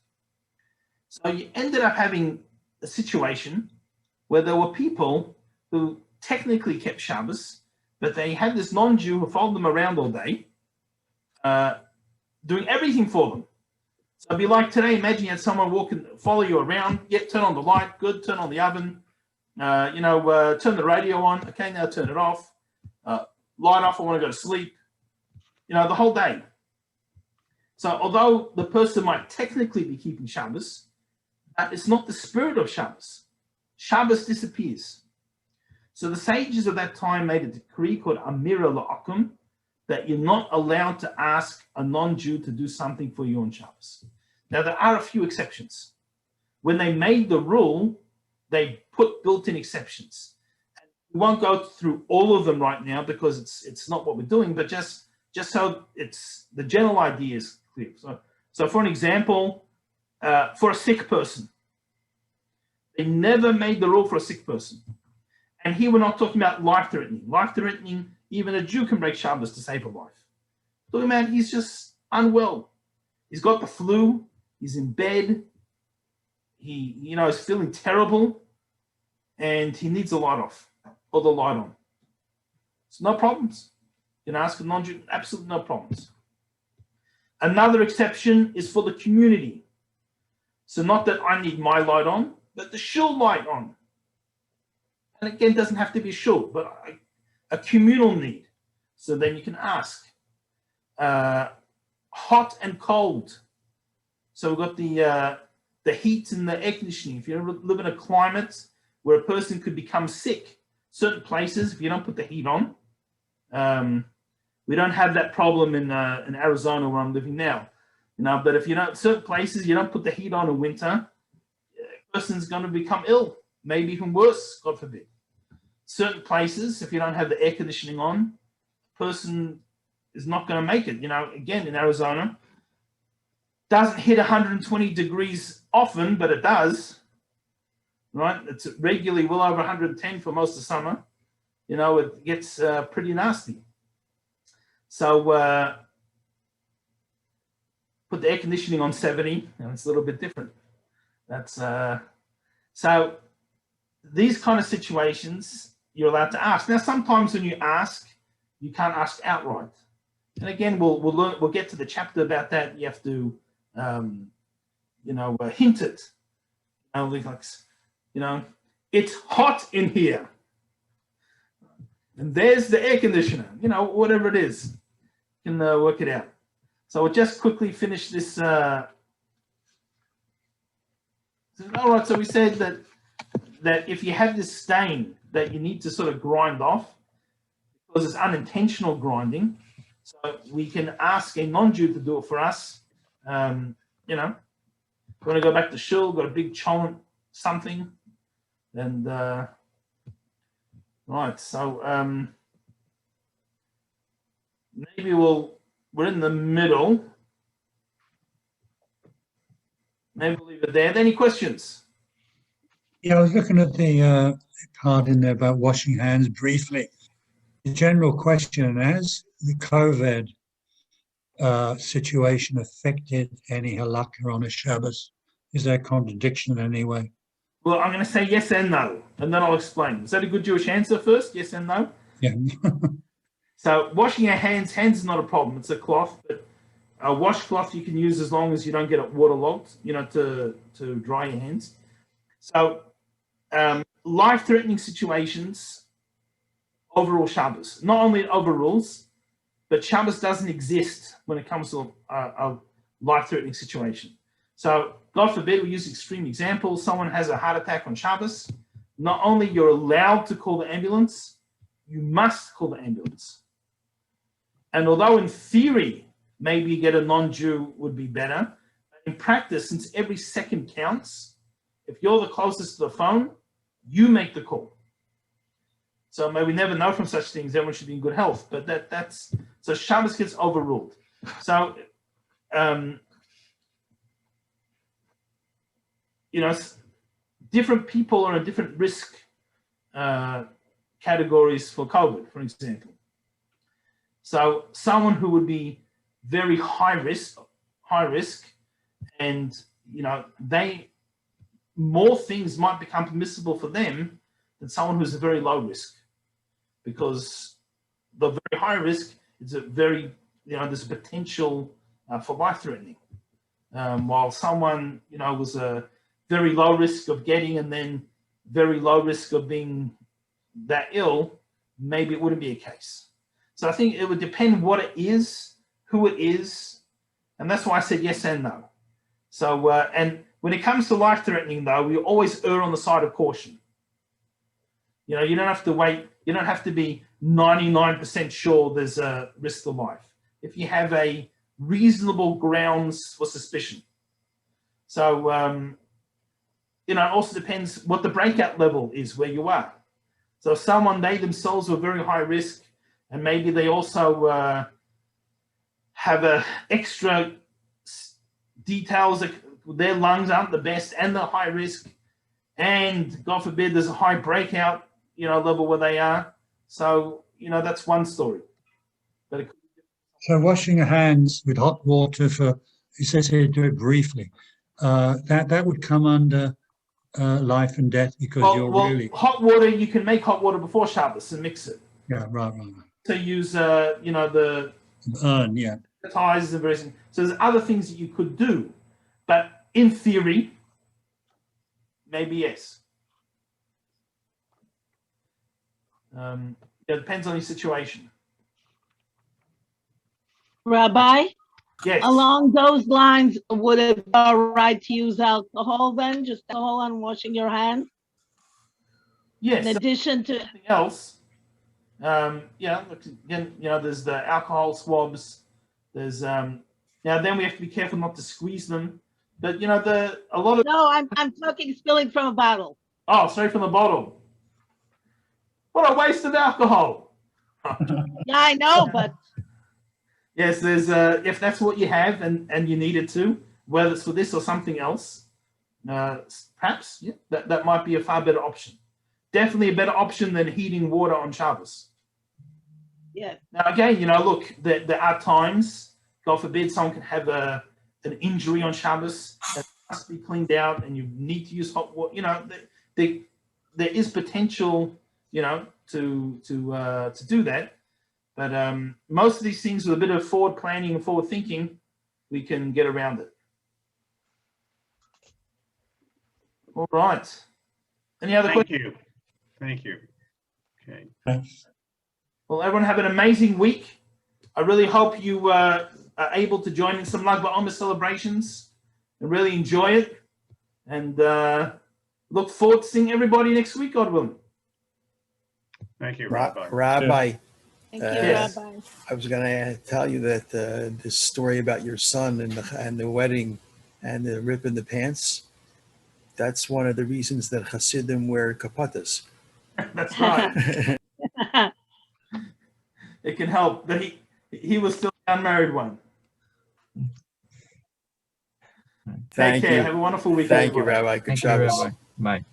So you ended up having a situation where there were people who technically kept Shabbos, but they had this non-Jew who followed them around all day, doing everything for them. So it'd be like today, imagine you had someone follow you around, turn on the light, good, turn on the oven, turn the radio on, okay, now turn it off, light off, I want to go to sleep, the whole day. So although the person might technically be keeping Shabbos, it's not the spirit of Shabbos. Shabbos disappears. So the sages of that time made a decree called Amira La'akum, that you're not allowed to ask a non-Jew to do something for you on Shabbos. Now, there are a few exceptions. When they made the rule, they put built-in exceptions. We won't go through all of them right now because it's not what we're doing, but just so the general idea is clear. So for an example, for a sick person, they never made the rule for a sick person. And here we're not talking about life-threatening. Life-threatening, even a Jew can break Shabbos to save a life. Talking about he's just unwell. He's got the flu. He's in bed. is feeling terrible and he needs the light off or the light on. It's no problems. You can ask a non-Jew, absolutely no problems. Another exception is for the community. So not that I need my light on, but the shul light on. And again, it doesn't have to be shul, but a communal need. So then you can ask. Hot and cold. So we've got the heat and the air conditioning. If you live in a climate where a person could become sick, certain places, if you don't put the heat on, we don't have that problem in Arizona where I'm living now. But if certain places you don't put the heat on in winter, a person's going to become ill, maybe even worse, God forbid. Certain places, if you don't have the air conditioning on, a person is not going to make it. Again, in Arizona, doesn't hit 120 degrees often, but it does, right? It's regularly well over 110 for most of summer. It gets pretty nasty. So put the air conditioning on 70, and it's a little bit different. That's so these kind of situations you're allowed to ask. Now, sometimes when you ask, you can't ask outright. And again, we'll get to the chapter about that. You have to hint it. It's hot in here, and there's the air conditioner. Whatever it is, you can work it out. So we'll just quickly finish this. All right. So we said that if you have this stain that you need to sort of grind off because it's unintentional grinding, so we can ask a non-Jew to do it for us. Want to go back to shul, got a big cholent something, and right. So maybe we're in the middle. Maybe we'll leave it there. Any questions? Yeah, I was looking at the part in there about washing hands briefly. The general question, has the COVID situation affected any halakha on a Shabbos? Is there a contradiction in any way? Well, I'm going to say yes and no, and then I'll explain. Is that a good Jewish answer first? Yes and no? Yeah. So washing your hands is not a problem. It's a cloth, but a washcloth you can use as long as you don't get it waterlogged, to dry your hands. So life-threatening situations overrule Shabbos. Not only it overrules, but Shabbos doesn't exist when it comes to a life-threatening situation. So God forbid, we use extreme examples. Someone has a heart attack on Shabbos. Not only you're allowed to call the ambulance, you must call the ambulance. And although in theory, maybe you get a non-Jew would be better, in practice, since every second counts, if you're the closest to the phone, you make the call. So may we never know from such things. Everyone should be in good health, but that's so Shabbos gets overruled. So different people are in different risk categories for COVID, for example. So someone who would be very high risk, and more things might become permissible for them than someone who's a very low risk, because the very high risk is a very there's a potential for life-threatening, while someone was a very low risk of getting and then very low risk of being that ill, maybe it wouldn't be a case. So I think it would depend what it is, who it is, and that's why I said yes and no. So and when it comes to life-threatening, though, we always err on the side of caution. You don't have to wait. You don't have to be 99% sure there's a risk to life if you have a reasonable grounds for suspicion. So it also depends what the breakout level is where you are. So if someone, they themselves were very high risk, and maybe they also have a extra details that their lungs aren't the best and they're high risk, and God forbid there's a high breakout level where they are. So that's one story. But so washing your hands with hot water it says here do it briefly. that would come under life and death because you're really, hot water, you can make hot water before Shabbos and mix it. yeah, right. So use, the Yeah. ties and various. So there's other things that you could do, but in theory, maybe yes. It depends on your situation. Rabbi, Yes. along those lines, would it be all right to use alcohol then? Just alcohol on washing your hands? Yes. In addition to, Something else. Look, again, there's the alcohol swabs. There's now then we have to be careful not to squeeze them. But a lot of no, I'm talking spilling from a bottle. straight from the bottle. What a waste of alcohol. Yeah, I know, but Yes, there's if that's what you have and you need it to, whether it's for this or something else, perhaps that might be a far better option. Definitely a better option than heating water on Shabbos. yeah, Now again, look, there are times, God forbid, someone can have an injury on Shabbos that must be cleaned out, and you need to use hot water. There is potential, to do that. But most of these things with a bit of forward planning and forward thinking, we can get around it. All right. Any other questions? Thank you. Okay. Thanks. Well, everyone have an amazing week. I really hope you are able to join in some Lag BaOmer celebrations and really enjoy it. And look forward to seeing everybody next week, God willing. Thank you, Rabbi. Rabbi, thank you, Yes. Rabbi. I was going to tell you that this story about your son and the wedding and the ripping the pants, that's one of the reasons that Hasidim wear kapatas. That's right. It can help. But he was still the unmarried one. Take Thank care. you. Have a wonderful weekend. Thank you, everybody. Rabbi. Good Thank you, Shabbos. Rabbi. Bye.